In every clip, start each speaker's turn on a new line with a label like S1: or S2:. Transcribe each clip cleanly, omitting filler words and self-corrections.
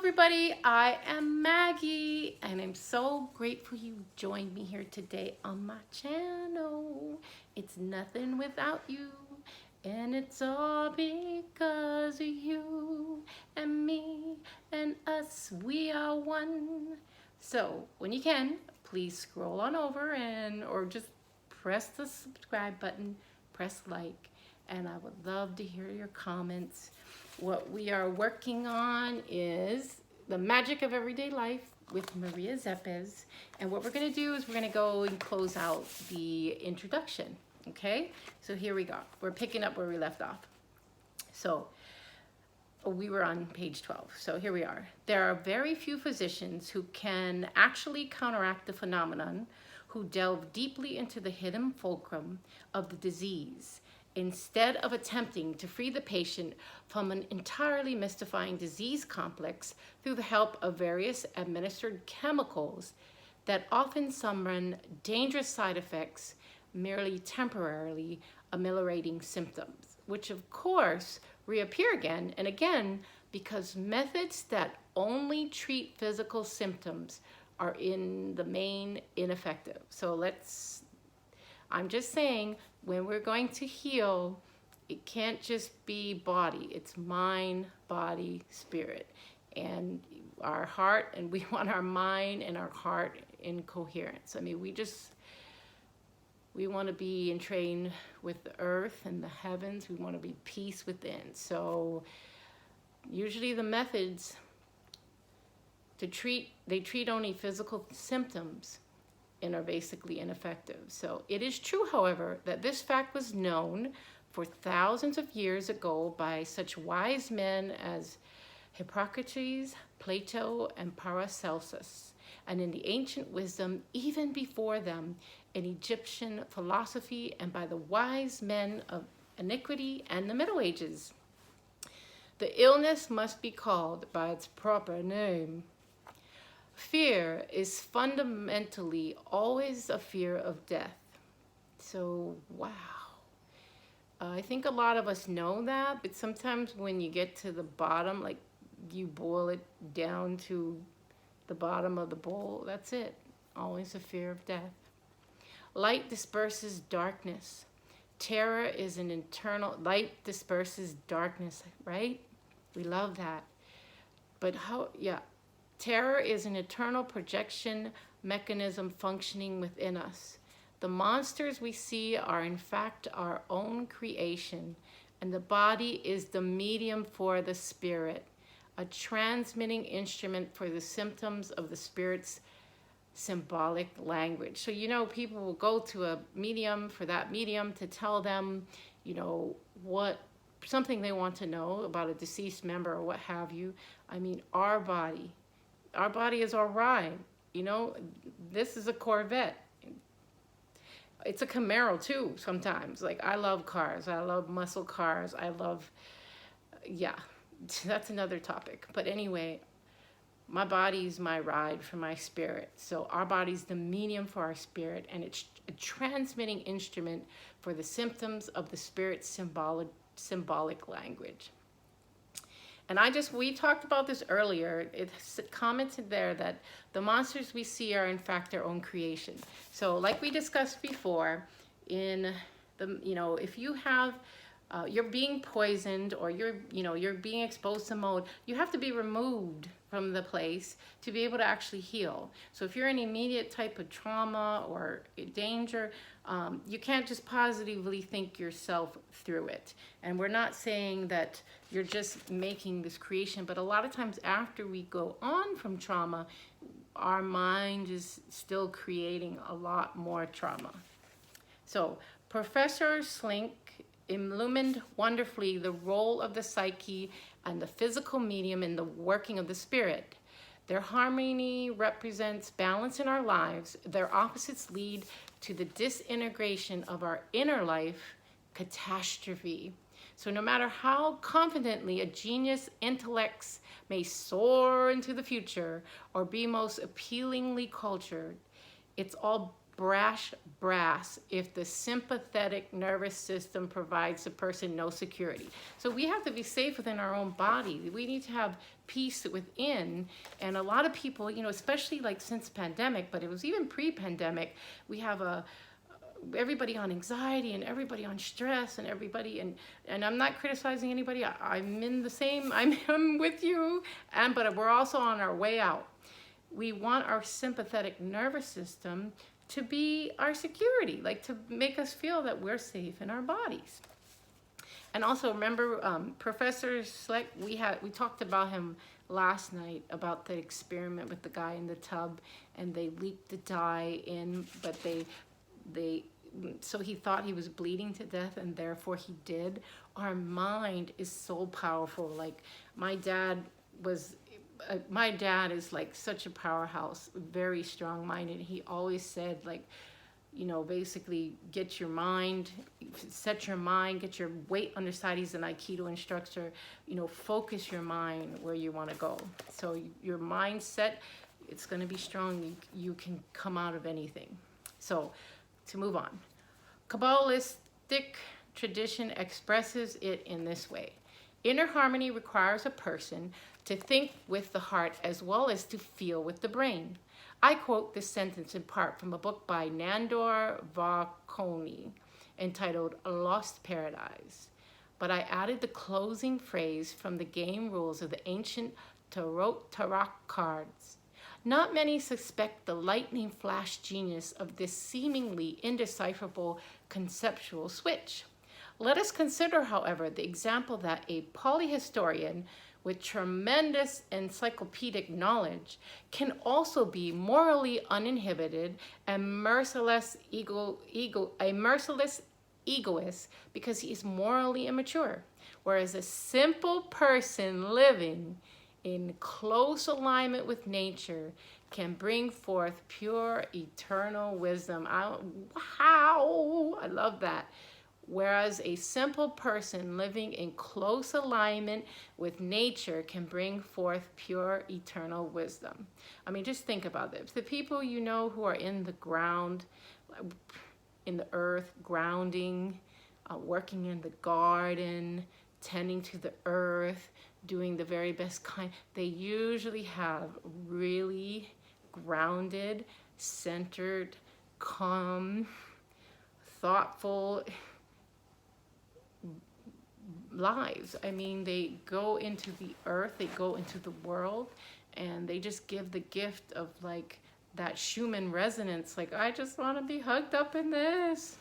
S1: everybody, I am Maggie and I'm so grateful you joined me here today on my channel. It's nothing without you and it's all because of you and me and us, we are one. So when you can, please scroll on over or just press the subscribe button, press like, and I would love to hear your comments. What we are working on is the magic of everyday life with Maria Szepes. And what we're going to do is we're going to go and close out the introduction. Okay, so here we go. We're picking up where we left off. So we were on page 12. So here we are. There are very few physicians who can actually counteract the phenomenon, who delve deeply into the hidden fulcrum of the disease, instead of attempting to free the patient from an entirely mystifying disease complex through the help of various administered chemicals that often summon dangerous side effects, merely temporarily ameliorating symptoms, which of course reappear again and again because methods that only treat physical symptoms are in the main ineffective. So I'm just saying, when we're going to heal, it can't just be body. It's mind, body, spirit, and our heart, and we want our mind and our heart in coherence. I mean, we want to be in train with the earth and the heavens. We want to be peace within. So usually the methods they treat only physical symptoms and are basically ineffective. So it is true, however, that this fact was known for thousands of years ago by such wise men as Hippocrates, Plato, and Paracelsus, and in the ancient wisdom even before them in Egyptian philosophy and by the wise men of antiquity and the Middle Ages. The illness must be called by its proper name. Fear is fundamentally always a fear of death. So, wow. I think a lot of us know that, but sometimes when you get to the bottom, like you boil it down to the bottom of the bowl, that's it. Always a fear of death. Light disperses darkness. Terror is an internal, light disperses darkness, right? We love that. But terror is an eternal projection mechanism functioning within us. The monsters we see are in fact our own creation, and the body is the medium for the spirit, a transmitting instrument for the symptoms of the spirit's symbolic language. So, people will go to a medium for that medium to tell them, something they want to know about a deceased member or what have you. I mean, our body is our ride. This is a Corvette. It's a Camaro too sometimes. Like, I love cars. I love muscle cars. That's another topic. But anyway, my body's my ride for my spirit. So our body's the medium for our spirit, and it's a transmitting instrument for the symptoms of the spirit's symbolic language. And we talked about this earlier. It's commented there that the monsters we see are in fact their own creation. So like we discussed before, if you have, you're being poisoned or you're being exposed to mold, you have to be removed from the place to be able to actually heal. So if you're in immediate type of trauma or danger, you can't just positively think yourself through it. And we're not saying that you're just making this creation, but a lot of times after we go on from trauma, our mind is still creating a lot more trauma. So Professor Slink illumined wonderfully the role of the psyche and the physical medium in the working of the spirit. Their harmony represents balance in our lives. Their opposites lead to the disintegration of our inner life, catastrophe. So no matter how confidently a genius intellects may soar into the future or be most appealingly cultured, it's all brass if the sympathetic nervous system provides the person no security. So we have to be safe within our own body. We need to have peace within. And a lot of people, you know, especially like since pandemic, but it was even pre-pandemic, we have everybody on anxiety and everybody on stress and everybody, and I'm not criticizing anybody. I'm in the same, I'm with you, but we're also on our way out. We want our sympathetic nervous system to be our security, like to make us feel that we're safe in our bodies. And also remember, Professor Schleck, we talked about him last night, about the experiment with the guy in the tub, and they leaked the dye in, but so he thought he was bleeding to death, and therefore he did. Our mind is so powerful. Like my dad is like such a powerhouse, very strong-minded. He always said, like, you know, basically get your mind, set your mind, get your weight on your side. He's an Aikido instructor. You know, focus your mind where you want to go. So your mindset, it's going to be strong. You can come out of anything. So to move on, Kabbalistic tradition expresses it in this way. Inner harmony requires a person to think with the heart as well as to feel with the brain. I quote this sentence in part from a book by Nandor Varkoni entitled Lost Paradise, but I added the closing phrase from the game rules of the ancient Tarot cards. Not many suspect the lightning flash genius of this seemingly indecipherable conceptual switch. Let us consider, however, the example that a polyhistorian with tremendous encyclopedic knowledge can also be morally uninhibited and merciless egoist because he is morally immature, whereas a simple person living in close alignment with nature can bring forth pure eternal wisdom. Wow, I love that. Whereas a simple person living in close alignment with nature can bring forth pure eternal wisdom. I mean, just think about this. The people you know who are in the ground, in the earth, grounding, working in the garden, tending to the earth, doing the very best kind, they usually have really grounded, centered, calm, thoughtful lives. I mean, they go into the earth, they go into the world, and they just give the gift of like that Schumann resonance, like, I just want to be hugged up in this.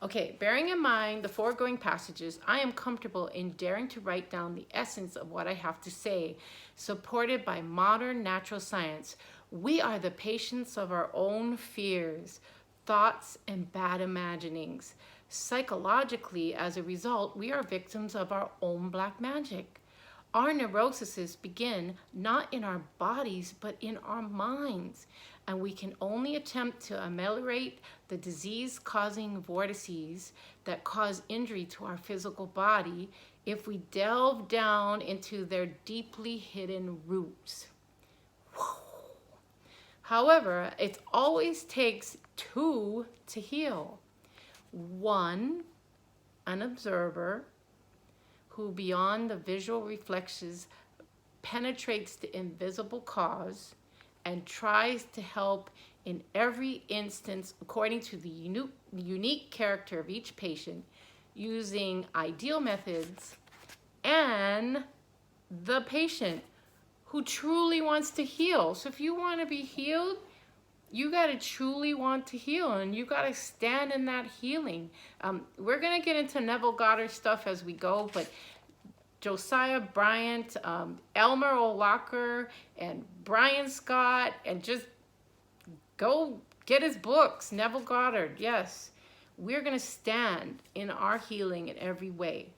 S1: Okay, bearing in mind the foregoing passages, I am comfortable in daring to write down the essence of what I have to say, supported by modern natural science. We are the patients of our own fears, thoughts, and bad imaginings. Psychologically, as a result, we are victims of our own black magic. Our neuroses begin not in our bodies, but in our minds. And we can only attempt to ameliorate the disease-causing vortices that cause injury to our physical body if we delve down into their deeply hidden roots. However, it always takes two to heal. One, an observer who beyond the visual reflections penetrates the invisible cause and tries to help in every instance according to the unique character of each patient using ideal methods, and the patient who truly wants to heal. So if you want to be healed, you got to truly want to heal, and you got to stand in that healing. We're going to get into Neville Goddard stuff as we go, but Josiah Bryant, Elmer O'Locker, and Brian Scott, and just go get his books. Neville Goddard, yes. We're going to stand in our healing in every way.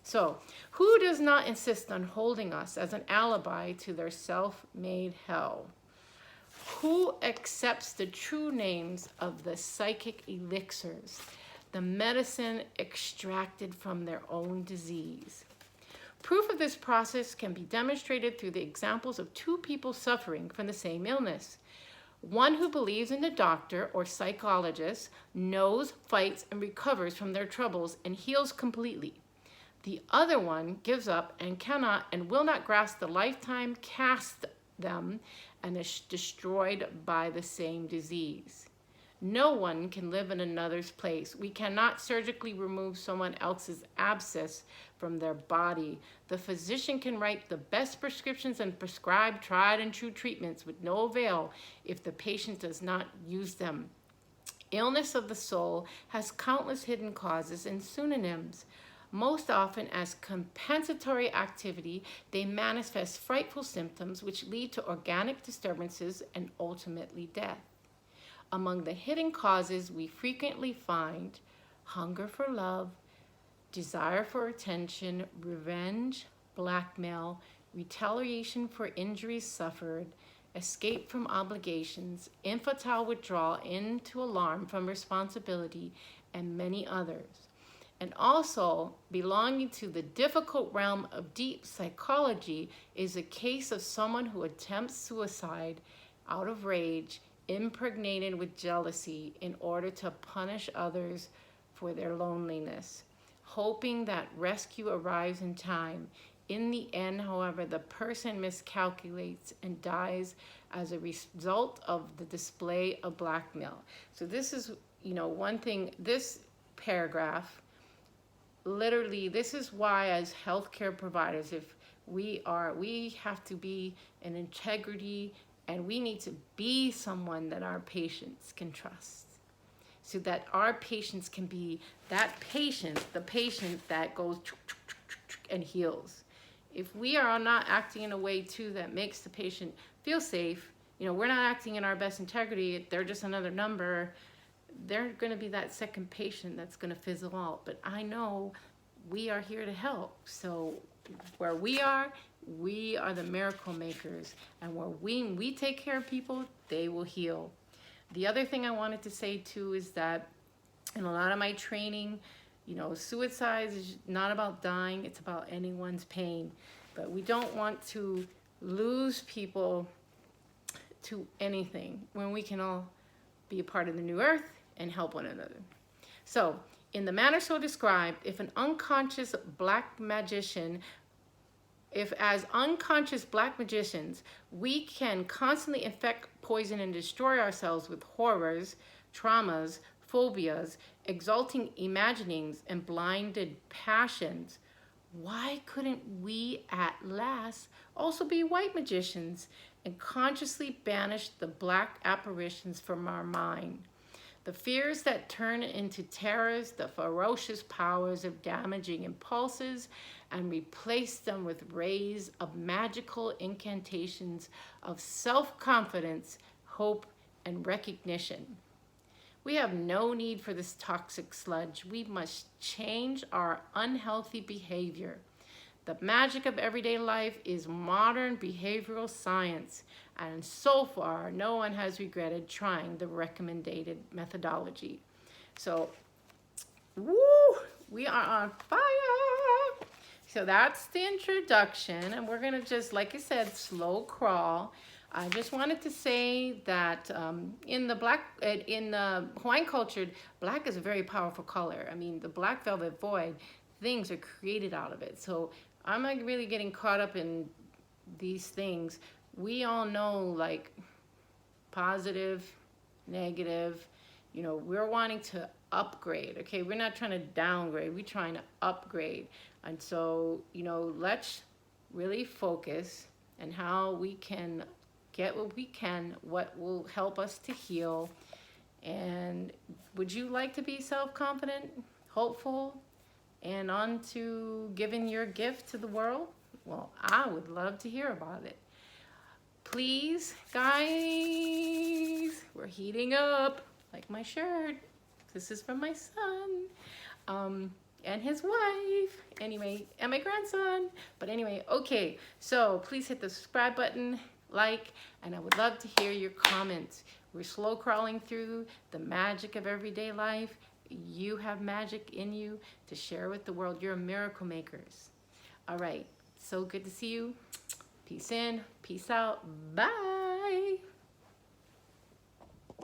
S1: So, who does not insist on holding us as an alibi to their self-made hell? Who accepts the true names of the psychic elixirs, the medicine extracted from their own disease? Proof of this process can be demonstrated through the examples of two people suffering from the same illness. One who believes in the doctor or psychologist knows, fights, and recovers from their troubles and heals completely. The other one gives up and cannot and will not grasp the lifetime cast them and is destroyed by the same disease. No one can live in another's place. We cannot surgically remove someone else's abscess from their body. The physician can write the best prescriptions and prescribe tried and true treatments with no avail if the patient does not use them. Illness of the soul has countless hidden causes and synonyms. Most often, as compensatory activity, they manifest frightful symptoms which lead to organic disturbances and ultimately death. Among the hidden causes, we frequently find hunger for love, desire for attention, revenge, blackmail, retaliation for injuries suffered, escape from obligations, infantile withdrawal into alarm from responsibility, and many others. And also, belonging to the difficult realm of deep psychology is a case of someone who attempts suicide out of rage, impregnated with jealousy in order to punish others for their loneliness, hoping that rescue arrives in time. In the end, however, the person miscalculates and dies as a result of the display of blackmail. So this is, one thing, this paragraph, literally, this is why as healthcare providers, if we have to be in integrity, and we need to be someone that our patients can trust, so that our patients can be that patient, the patient that goes and heals. If we are not acting in a way too that makes the patient feel safe, we're not acting in our best integrity, they're just another number, they're going to be that second patient that's going to fizzle out. But I know we are here to help. So where we are the miracle makers. And where we take care of people, they will heal. The other thing I wanted to say too is that in a lot of my training, suicide is not about dying, it's about anyone's pain. But we don't want to lose people to anything when we can all be a part of the new earth and help one another. So, in the manner so described, if as unconscious black magicians, we can constantly infect, poison, and destroy ourselves with horrors, traumas, phobias, exalting imaginings, and blinded passions, why couldn't we at last also be white magicians and consciously banish the black apparitions from our mind? The fears that turn into terrors, the ferocious powers of damaging impulses, and replace them with rays of magical incantations of self-confidence, hope, and recognition. We have no need for this toxic sludge. We must change our unhealthy behavior. The magic of everyday life is modern behavioral science, and so far, no one has regretted trying the recommended methodology. So, woo, we are on fire. So that's the introduction, and we're gonna just, like I said, slow crawl. I just wanted to say that in the Hawaiian culture, black is a very powerful color. I mean, the black velvet void, things are created out of it. So I'm not really getting caught up in these things. We all know, like, positive, negative, we're wanting to upgrade, okay? We're not trying to downgrade, we're trying to upgrade. And so, let's really focus on how we can get what will help us to heal. And would you like to be self-confident, hopeful, and on to giving your gift to the world? Well, I would love to hear about it. Please, guys, we're heating up, like my shirt. This is from my son, and his wife, anyway, and my grandson. But anyway, okay, so please hit the subscribe button, like, and I would love to hear your comments. We're slow crawling through the magic of everyday life. You have magic in you to share with the world. You're miracle makers. All right, so good to see you. Peace in, peace out, bye.